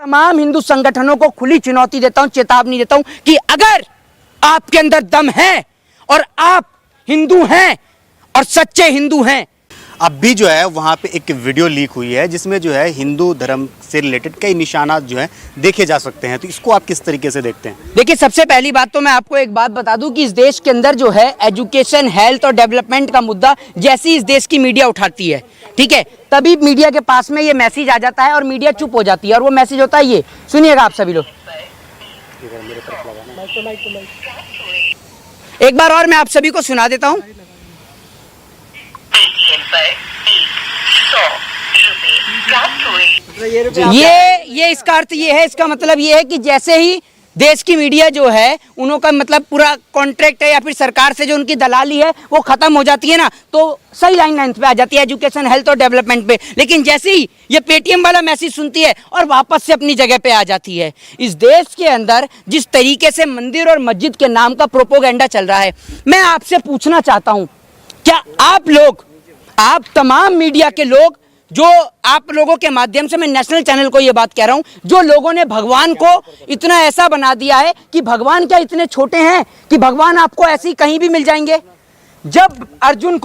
तमाम हिंदू संगठनों को खुली चुनौती देता हूं, चेतावनी देता हूं कि अगर आपके अंदर दम है और आप हिंदू हैं और सच्चे हिंदू हैं। अब भी जो है वहाँ पे एक वीडियो लीक हुई है जिसमें जो है हिंदू धर्म से रिलेटेड कई निशानात जो है देखे जा सकते हैं, तो इसको आप किस तरीके से देखते हैं? देखिए, सबसे पहली बात तो मैं आपको एक बात बता दूं कि इस देश के अंदर जो है एजुकेशन, हेल्थ और डेवलपमेंट का मुद्दा जैसी इस देश की मीडिया उठाती है, ठीक है, तभी मीडिया के पास में ये मैसेज आ जाता है और मीडिया चुप हो जाती है। और वो मैसेज होता है ये, सुनिएगा आप सभी लोग। एक बार और मैं आप सभी को सुना देता हूँ। ये इसका अर्थ ये है, इसका मतलब ये है कि जैसे ही देश की मीडिया जो है उनका मतलब पूरा कॉन्ट्रैक्ट है या फिर सरकार से जो उनकी दलाली है वो खत्म हो जाती है ना, तो सही लाइन पे आ जाती है एजुकेशन, हेल्थ और डेवलपमेंट पे। लेकिन जैसे ही ये पेटीएम वाला मैसेज सुनती है और वापस से अपनी जगह पे आ जाती है। इस देश के अंदर जिस तरीके से मंदिर और मस्जिद के नाम का प्रोपोगेंडा चल रहा है, मैं आपसे पूछना चाहता हूँ, क्या आप लोग, आप तमाम मीडिया के लोग, जो आप लोगों के माध्यम से मैं नेशनल चैनल को ये बात कह रहा हूं, जो लोगों ने भगवान को इतना ऐसा बना दिया है कि भगवान क्या इतने छोटे हैं कि भगवान आपको ऐसे ही कहीं भी मिल जाएंगे। जब अर्जुन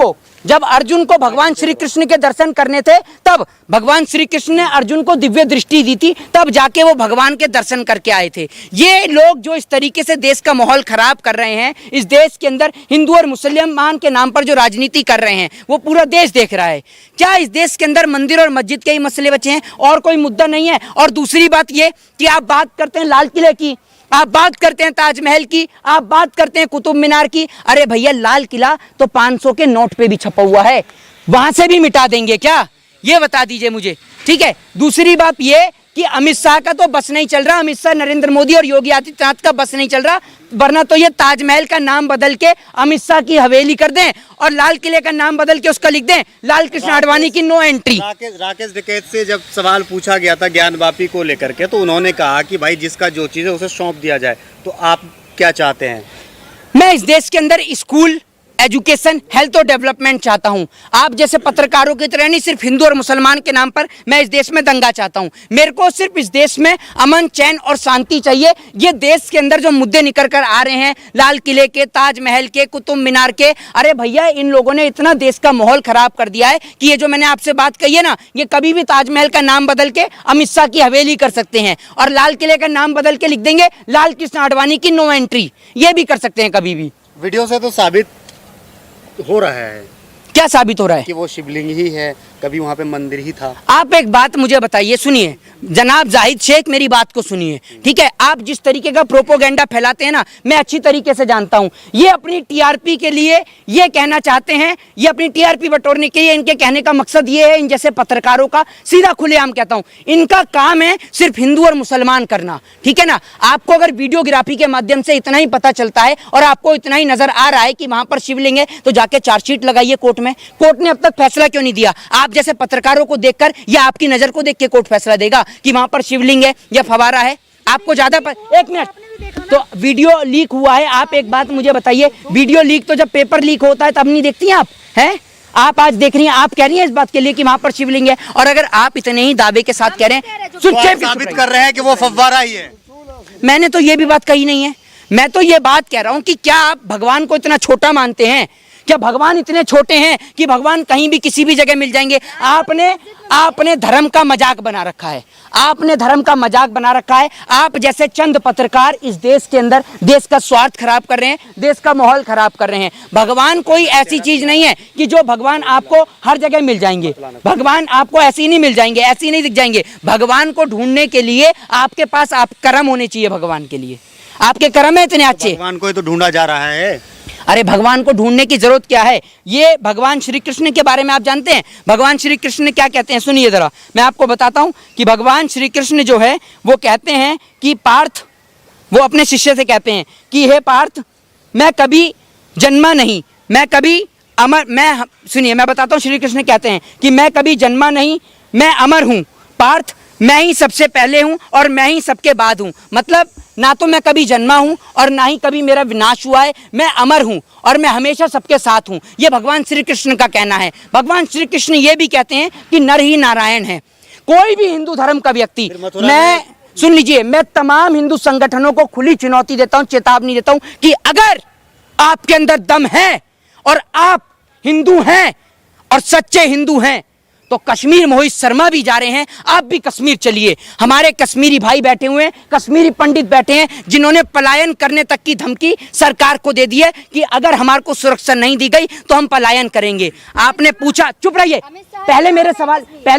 को भगवान श्री कृष्ण के दर्शन करने थे, तब भगवान श्री कृष्ण ने अर्जुन को दिव्य दृष्टि दी थी, तब जाके वो भगवान के दर्शन करके आए थे। ये लोग जो इस तरीके से देश का माहौल खराब कर रहे हैं, इस देश के अंदर हिंदू और मुसलमान के नाम पर जो राजनीति कर रहे हैं, वो पूरा देश देख रहा है। क्या इस देश के अंदर मंदिर और मस्जिद के ही मसले बचे हैं और कोई मुद्दा नहीं है? और दूसरी बात ये कि आप बात करते हैं लाल किले की, आप बात करते हैं ताजमहल की, आप बात करते हैं कुतुब मीनार की। अरे भैया, लाल किला तो 500 के नोट पे भी छपा हुआ है, वहां से भी मिटा देंगे क्या? ये बता दीजिए मुझे, ठीक है। दूसरी बात ये कि अमित शाह का तो बस नहीं चल रहा, अमित शाह, नरेंद्र मोदी और योगी आदित्यनाथ का बस नहीं चल रहा, वरना तो ये ताजमहल का नाम बदल के अमित शाह की हवेली कर दें और लाल किले का नाम बदल के उसका लिख दें लाल कृष्ण आडवाणी की नो एंट्री। राकेश टिकैत से जब सवाल पूछा गया था ज्ञानवापी को लेकर के, तो उन्होंने कहा कि भाई जिसका जो चीज़ है उसे सौंप दिया जाए, तो आप क्या चाहते हैं? मैं इस देश के अंदर स्कूल, एजुकेशन, हेल्थ और डेवलपमेंट चाहता हूं। आप जैसे पत्रकारों की तरह नहीं सिर्फ हिंदू और मुसलमान के नाम पर मैं इस देश में दंगा चाहता हूं। मेरे को सिर्फ इस देश में अमन, चैन और शांति चाहिए। ये देश के अंदर जो मुद्दे निकल कर आ रहे हैं, लाल किले के, ताजमहल के, कुतुब मीनार के, अरे भैया, इन लोगों ने इतना देश का माहौल खराब कर दिया है कि ये जो मैंने आपसे बात कही है ना, ये कभी भी ताजमहल का नाम बदल के अमित शाह की हवेली कर सकते हैं और लाल किले का नाम बदल के लिख देंगे लाल कृष्ण आडवाणी की नो एंट्री, ये भी कर सकते हैं कभी भी। वीडियो से तो साबित हो रहा है। क्या साबित हो रहा है? कि वो शिवलिंग ही है, कभी वहाँ पे मंदिर ही था। आप एक बात मुझे बताइए, सुनिए जनाब जाहिद शेख, मेरी बात को सुनिए, ठीक है। आप जिस तरीके का प्रोपोगेंडा फैलाते हैं ना, मैं अच्छी तरीके से जानता हूं। ये अपनी टीआरपी के लिए ये कहना चाहते हैं, ये अपनी टीआरपी बटोरने के लिए, इनके कहने का मकसद ये है, इन जैसे पत्रकारों का, सीधा खुलेआम कहता हूं, इनका काम है सिर्फ हिंदू और मुसलमान करना, ठीक है ना। आपको अगर वीडियोग्राफी के माध्यम से इतना ही पता चलता है और आपको इतना ही नजर आ रहा है कि वहां पर शिवलिंग है, तो जाके चार्जशीट लगाइए कोर्ट में। कोर्ट ने अब तक फैसला क्यों नहीं दिया? आप जैसे पत्रकारों को देखकर या आपकी नजर को देख के कोर्ट फैसला देगा कि वहां पर शिवलिंग है या फवारा है? आपको ज्यादा एक मिनट, तो वीडियो लीक हुआ है। आप एक बात मुझे बताइए, वीडियो लीक तो जब पेपर लीक होता है तब नहीं देखती हैं आप? हैं आप आज देख रही हैं, आप कह रही हैं इस बात के लिए कि वहां पर शिवलिंग है, और अगर आप इतने ही दावे के साथ कह रहे हैं, साबित कर रहे हैं कि वो फव्वारा ही है। मैंने तो ये भी बात कही नहीं है। मैं तो ये बात कह रहा हूं कि क्या आप भगवान को इतना छोटा मानते हैं? क्या भगवान इतने छोटे हैं कि भगवान कहीं भी किसी भी जगह मिल जाएंगे? आपने धर्म का मजाक बना रखा है, आपने धर्म का मजाक बना रखा है। आप जैसे चंद पत्रकार इस देश के अंदर देश का स्वार्थ खराब कर रहे हैं, देश का माहौल खराब कर रहे हैं। भगवान कोई ऐसी चीज नहीं है कि जो भगवान आपको हर जगह मिल जाएंगे। भगवान आपको ऐसे ही नहीं मिल जाएंगे, ऐसे ही नहीं दिख जाएंगे। भगवान को ढूंढने के लिए आपके पास आप कर्म होने चाहिए। भगवान के लिए आपके कर्म है इतने अच्छे। भगवान को तो ढूंढा जा रहा है। अरे भगवान को ढूंढने की जरूरत क्या है? ये भगवान श्री कृष्ण के बारे में आप जानते हैं? भगवान श्री कृष्ण क्या कहते हैं? सुनिए जरा, मैं आपको बताता हूं कि भगवान श्री कृष्ण जो है वो कहते हैं कि पार्थ, वो अपने शिष्य से कहते हैं कि हे पार्थ, मैं कभी जन्मा नहीं, मैं कभी अमर, मैं, सुनिए मैं बताता हूं, श्री कृष्ण कहते हैं कि मैं कभी जन्मा नहीं, मैं अमर हूं। पार्थ, मैं ही सबसे पहले हूं और मैं ही सबके बाद हूं। मतलब ना तो मैं कभी जन्मा हूं और ना ही कभी मेरा विनाश हुआ है, मैं अमर हूं और मैं हमेशा सबके साथ हूं। ये भगवान श्री कृष्ण का कहना है। भगवान श्री कृष्ण ये भी कहते हैं कि नर ही नारायण है। कोई भी हिंदू धर्म का व्यक्ति, सुन लीजिए, मैं तमाम हिंदू संगठनों को खुली चुनौती देता हूं, चेतावनी देता हूं कि अगर आपके अंदर दम है और आप हिंदू हैं और सच्चे हिंदू हैं तो कश्मीर मोहित शर्मा भी जा रहे हैं, आप भी कश्मीर चलिए। हमारे कश्मीरी भाई बैठे हुए हैं, कश्मीरी पंडित बैठे हैं, जिन्होंने पलायन करने तक की धमकी सरकार को दे दी है कि अगर हमारे को सुरक्षा नहीं दी गई तो हम पलायन करेंगे। आपने पूछा, चुप रहिए, पहले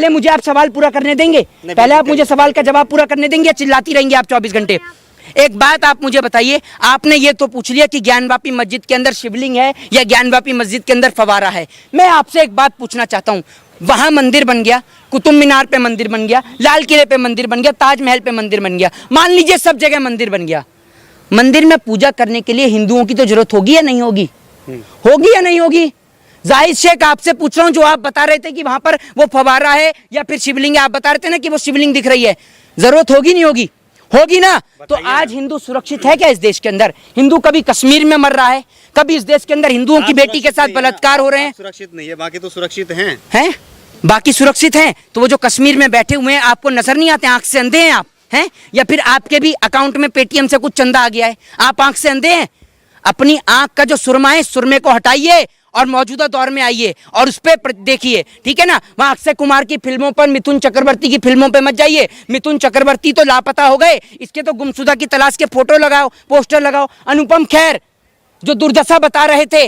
मुझे आप सवाल पूरा करने देंगे? पहले आप मुझे सवाल का जवाब पूरा करने देंगे या चिल्लाती रहेंगे आप 24 घंटे? एक बात आप मुझे बताइए, आपने ये तो पूछ लिया कि ज्ञानवापी मस्जिद के अंदर शिवलिंग है या ज्ञानवापी मस्जिद के अंदर फवारा है। मैं आपसे एक बात पूछना चाहता हूं, वहां मंदिर बन गया, कुतुब मीनार पे मंदिर बन गया, लाल किले पे मंदिर बन गया, ताजमहल पे मंदिर बन गया, मान लीजिए सब जगह मंदिर बन गया। मंदिर में पूजा करने के लिए हिंदुओं की तो जरूरत होगी या नहीं होगी? होगी या नहीं होगी? जाहिद शेख आपसे पूछ रहा हूं, जो आप बता रहे थे कि वहां पर वो फवारा है या फिर शिवलिंग है, आप बता रहे थे ना कि वो शिवलिंग दिख रही है, जरूरत होगी नहीं होगी? होगी ना। तो आज हिंदू सुरक्षित है क्या इस देश के अंदर? हिंदू कभी कश्मीर में मर रहा है, कभी इस देश के अंदर हिंदुओं की बेटी के साथ बलात्कार हो रहे हैं। सुरक्षित नहीं है, बाकी तो सुरक्षित हैं। बाकी सुरक्षित हैं, तो वो जो कश्मीर में बैठे हुए हैं आपको नजर नहीं आते? आंख से अंधे हैं आप? हैं? या फिर आपके भी अकाउंट में पेटीएम से कुछ चंदा आ गया है, आप आंख से अंधे हैं? अपनी आंख का जो सुरमा है, सुरमे को हटाइए और मौजूदा दौर में आइए और उस पर देखिए, ठीक है ना? वहां अक्षय कुमार की फिल्मों पर, मिथुन चक्रवर्ती की फिल्मों पे मत जाइए। मिथुन चक्रवर्ती तो लापता हो गए, इसके तो गुमशुदा की तलाश के फोटो लगाओ, पोस्टर लगाओ। अनुपम खेर जो दुर्दशा बता रहे थे,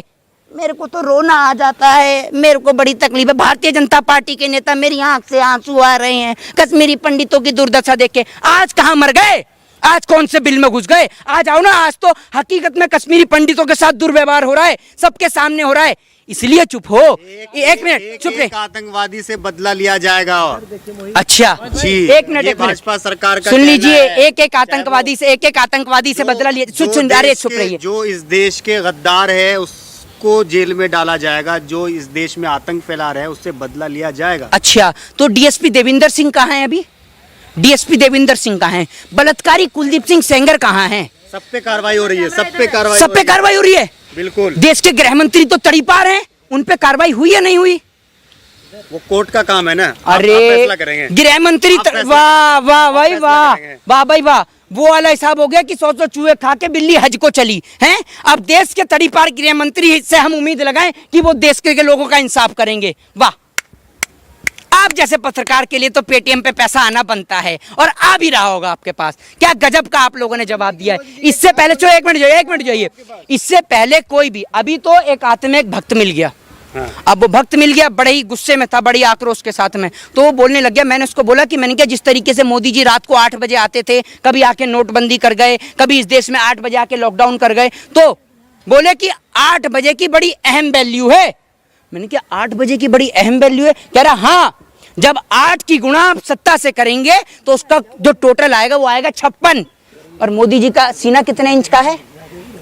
मेरे को तो रोना आ जाता है, मेरे को बड़ी तकलीफ है। भारतीय जनता पार्टी के नेता, मेरी आंख से आंसू आ रहे हैं कश्मीरी पंडितों की दुर्दशा देख के। आज कहां मर गए? आज कौन से बिल में घुस गए? आज आओ ना। आज तो हकीकत में कश्मीरी पंडितों के साथ दुर्व्यवहार हो रहा है, सबके सामने हो रहा है, इसलिए चुप हो। एक मिनट चुप रहे। आतंकवादी से बदला लिया जाएगा। अच्छा जी, एक मिनट भाजपा सरकार का सुन लीजिए, एक एक आतंकवादी से बदला लिया। अरे चुप रहिए। जो इस देश के गद्दार है उसको जेल में डाला जाएगा, जो इस देश में आतंक फैला रहा है उससे बदला लिया जाएगा। अच्छा, तो डीएसपी देविंदर सिंह कहाँ है अभी? डीएसपी देविंदर सिंह कहाँ हैं? बलात्कारी कुलदीप सिंह सेंगर कहाँ हैं? सब पे कार्रवाई हो रही है, सब पे कार्रवाई हो रही है। बिल्कुल। देश के गृह मंत्री तो तड़ीपार हैं, उन पे कार्रवाई हुई या नहीं हुई? वो कोर्ट का काम है ना। अरे आप फैसला करेंगे। गृह मंत्री, वाह वाह भाई वाह, वाह भाई वाह, वो वाला हिसाब हो गया कि 100 चूहे खा के बिल्ली हज को चली हैं। अब देश के तड़ीपार गृह मंत्री से हम उम्मीद लगाएं कि वो देश के लोगों का इंसाफ करेंगे। वाह, आप जैसे पत्रकार के लिए तो पेटीएम पे पैसा आना बनता है और आ भी रहा होगा आपके पास। क्या गजब का आप लोगों ने जवाब दिया है। इससे पहले जो एक मिनट जाइए, इससे पहले कोई भी, अभी तो एक आत्मिक भक्त मिल गया। अब वो भक्त मिल गया, बड़े ही गुस्से में था, बड़ी आक्रोश के साथ में, तो वो बोलने लग गया। मैंने उसको बोला कि मैंने क्या, जिस तरीके से मोदी जी रात को 8 बजे आते थे, कभी आके नोटबंदी कर गए, कभी इस देश में 8 बजे आके लॉकडाउन कर गए, तो बोले कि 8 बजे की बड़ी अहम वैल्यू है। मैंने क्या 8 बजे की बड़ी अहम वैल्यू है? कह रहा हाँ, जब 8 की गुणा आप 7 से करेंगे तो उसका जो टोटल आएगा वो आएगा 56। और मोदी जी का सीना कितने इंच का है?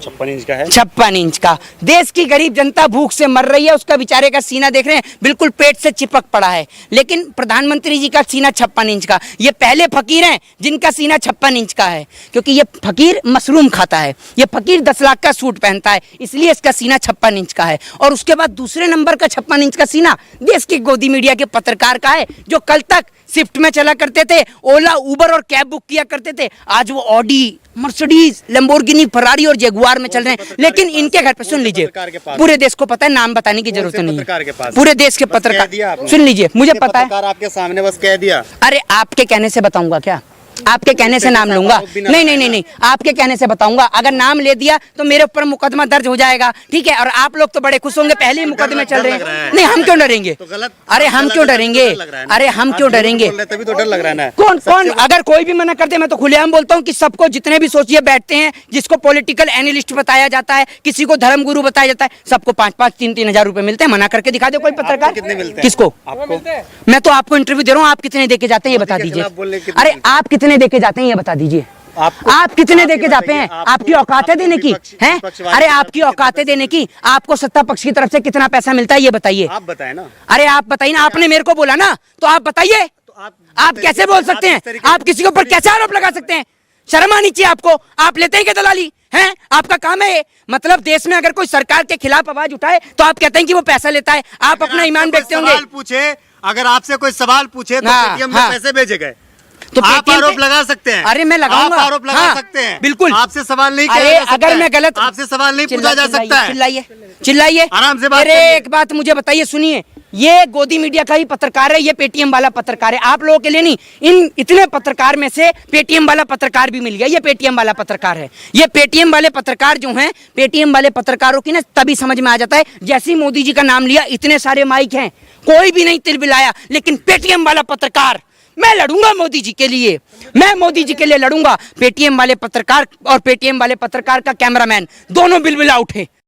56 इंच का है। 56 इंच का। देश की गरीब जनता भूख से मर रही है, उसका बेचारे का सीना देख रहे हैं, बिल्कुल पेट से चिपक पड़ा है। लेकिन प्रधानमंत्री जी का सीना 56 इंच का। ये पहले फकीर हैं जिनका सीना 56 इंच का है, क्योंकि ये फकीर मशरूम खाता है, ये फकीर 10 लाख का सूट पहनता है, इसलिए इसका सीना 56 इंच का है। और उसके बाद दूसरे नंबर का 56 इंच का सीना देश के गोदी मीडिया के पत्रकार का है, जो कल तक स्विफ्ट में चला करते थे, ओला, उबर और कैब बुक किया करते थे, आज वो ऑडी, मर्सिडीज, लैम्बोर्गिनी, फरारी और जगुआर में चल रहे हैं। लेकिन इनके घर पे, सुन लीजिए, पूरे देश को पता है, नाम बताने की जरूरत नहीं है, पूरे देश के पत्रकार, सुन लीजिए, मुझे पता है। आपके सामने बस कह दिया। अरे आपके कहने से बताऊंगा क्या? आपके कहने से नाम लूंगा? नहीं, आपके कहने से बताऊंगा। अगर नाम ले दिया तो मेरे ऊपर मुकदमा दर्ज हो जाएगा, ठीक है? और आप लोग तो बड़े खुश होंगे, पहले ही मुकदमे चल रहे हैं। नहीं, हम क्यों डरेंगे? अरे हम क्यों डरेंगे? अरे हम क्यों डरेंगे? तभी तो डर लग रहा है। कौन अगर कोई भी मना करते, मैं तो खुलेआम बोलता हूँ कि सबको, जितने भी सोचिए बैठते हैं, जिसको पॉलिटिकल एनालिस्ट बताया जाता है, किसी को धर्मगुरु बताया जाता है, सबको 5-5, 3-3 हजार रुपए मिलते हैं। मना करके दिखा दे कोई पत्रकार। कितने मिलते हैं? किसको? आपको। मैं तो आपको इंटरव्यू दे रहा हूँ, आप कितने देके जाते हैं ये बता दीजिए। अरे आप कितने देके जाते हैं ये बता दीजिए। आप कितने देके जाते हैं? आपकी औकात है देने की? हैं? अरे आपकी औकात है देने की? आपको सत्ता पक्ष की तरफ से कितना पैसा मिलता है ये बताइए। आप बताएं ना। अरे आप बताइए ना, आपने मेरे को बोला ना, तो आप बताइए। आप कैसे बोल सकते हैं? आप किसी के ऊपर कैसे आरोप लगा सकते हैं? शर्म आनी चाहिए आपको। आप लेते हैं क्या दलाली? हैं? आपका काम है ये। मतलब देश में अगर कोई सरकार के खिलाफ आवाज उठाए तो आप कहते हैं कि वो पैसा लेता है। आप अपना ईमान बेचते होंगे। अगर आपसे कोई सवाल पूछे तो पेटीएम में पैसे भेजे गए, तो आप पेटीएम आरोप पे- लगा सकते हैं। अरे मैं लगाऊंगा, आप आरोप लगा हाँ, सकते हैं, बिल्कुल। आपसे सवाल नहीं अरे किया जा सकता अगर है। मैं गलत, आपसे सवाल नहीं पूछा जा सकता है। चिल्लाइए चिल्लाइए, आराम से बात अरे करिए। एक बात मुझे बताइए, सुनिए, ये गोदी मीडिया का ही पत्रकार है, ये पेटीएम वाला पत्रकार है, आप लोगों के लिए नहीं, इन इतने पत्रकार में से पेटीएम वाला पत्रकार भी मिल गया, ये पेटीएम वाला पत्रकार है। ये पेटीएम वाले पत्रकार जो हैं, पेटीएम वाले पत्रकारों की ना तभी समझ में आ जाता है, जैसे ही मोदी जी का नाम लिया इतने सारे माइक हैं, कोई भी नहीं तिलबिलाया, लेकिन पेटीएम वाला पत्रकार, मैं लड़ूंगा मोदी जी के लिए, मैं मोदी जी के लिए लड़ूंगा। पेटीएम वाले पत्रकार और पेटीएम वाले पत्रकार का कैमरामैन दोनों बिलबिला उठे।